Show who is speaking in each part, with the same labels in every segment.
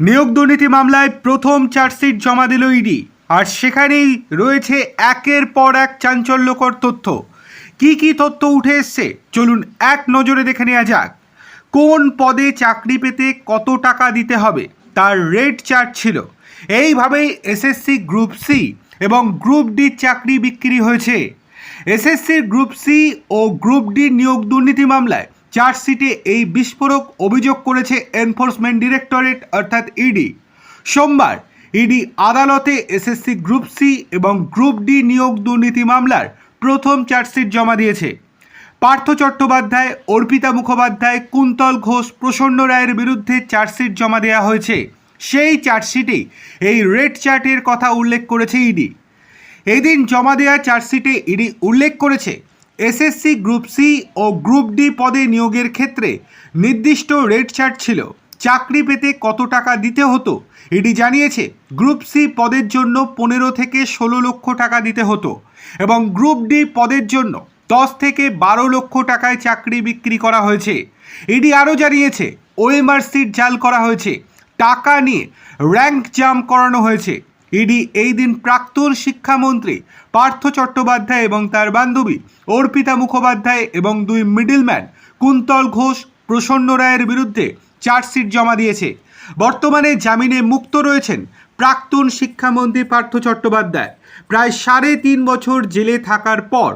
Speaker 1: নিয়োগ দুর্নীতি মামলায় প্রথম চার্জশিট জমা দিল ইডি, আর সেখানেই রয়েছে একের পর এক চাঞ্চল্যকর তথ্য। কি কি তথ্য উঠে এসছে চলুন এক নজরে দেখে নেওয়া যাক। কোন পদে চাকরি পেতে কত টাকা দিতে হবে তার রেট চার্ট ছিল। এইভাবেই এসএসসি গ্রুপ সি এবং গ্রুপ ডি চাকরি বিক্রি হয়েছে। এসএসসির গ্রুপ সি ও গ্রুপ ডি নিয়োগ দুর্নীতি মামলায় চার্জশিটে এই বিস্ফোরক অভিযোগ করেছে এনফোর্সমেন্ট ডিরেক্টরেট অর্থাৎ ইডি। সোমবার ইডি আদালতে এসএসসি গ্রুপ সি এবং গ্রুপ ডি নিয়োগ দুর্নীতি মামলার প্রথম চার্জশিট জমা দিয়েছে। পার্থ চট্টোপাধ্যায়, অর্পিতা মুখোপাধ্যায়, কুন্তল ঘোষ, প্রসন্ন রায়ের বিরুদ্ধে চার্জশিট জমা দেওয়া হয়েছে। সেই চার্জশিটেই এই রেড চার্টের কথা উল্লেখ করেছে ইডি। এই দিন জমা দেওয়া চার্জশিটে ইডি উল্লেখ করেছে, এসএসসি গ্রুপ সি ও গ্রুপ ডি পদে নিয়োগের ক্ষেত্রে নির্দিষ্ট রেট চার্ট ছিল। চাকরি পেতে কত টাকা দিতে হতো ইডি জানিয়েছে, গ্রুপ সি পদের জন্য 15 থেকে 16 লক্ষ টাকা দিতে হতো এবং গ্রুপ ডি পদের জন্য 10 থেকে 12 লক্ষ টাকায় চাকরি বিক্রি করা হয়েছে। ইডি আরও জানিয়েছে, ওএমআর সিট জাল করা হয়েছে, টাকা নিয়ে র্যাঙ্ক জাম করানো হয়েছে। ইডি এই দিন প্রাক্তন শিক্ষামন্ত্রী পার্থ চট্টোপাধ্যায় এবং তার বান্ধবী অর্পিতা মুখোপাধ্যায় এবং 2 মিডলম্যান কুন্তল ঘোষ, প্রসন্ন রায়ের বিরুদ্ধে চার্জশিট জমা দিয়েছে। বর্তমানে জামিনে মুক্ত রয়েছেন প্রাক্তন শিক্ষামন্ত্রী পার্থ চট্টোপাধ্যায়। প্রায় 3.5 বছর জেলে থাকার পর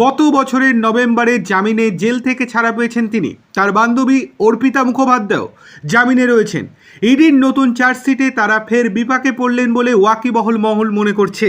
Speaker 1: গত বছরের নভেম্বরে জামিনে জেল থেকে ছাড়া পেয়েছেন তিনি। তার বান্ধবী অর্পিতা মুখোপাধ্যায়ও জামিনে রয়েছেন। ইডির নতুন চার্জশিটে তারা ফের বিপাকে পড়লেন বলে ওয়াকিবহল মহল মনে করছে।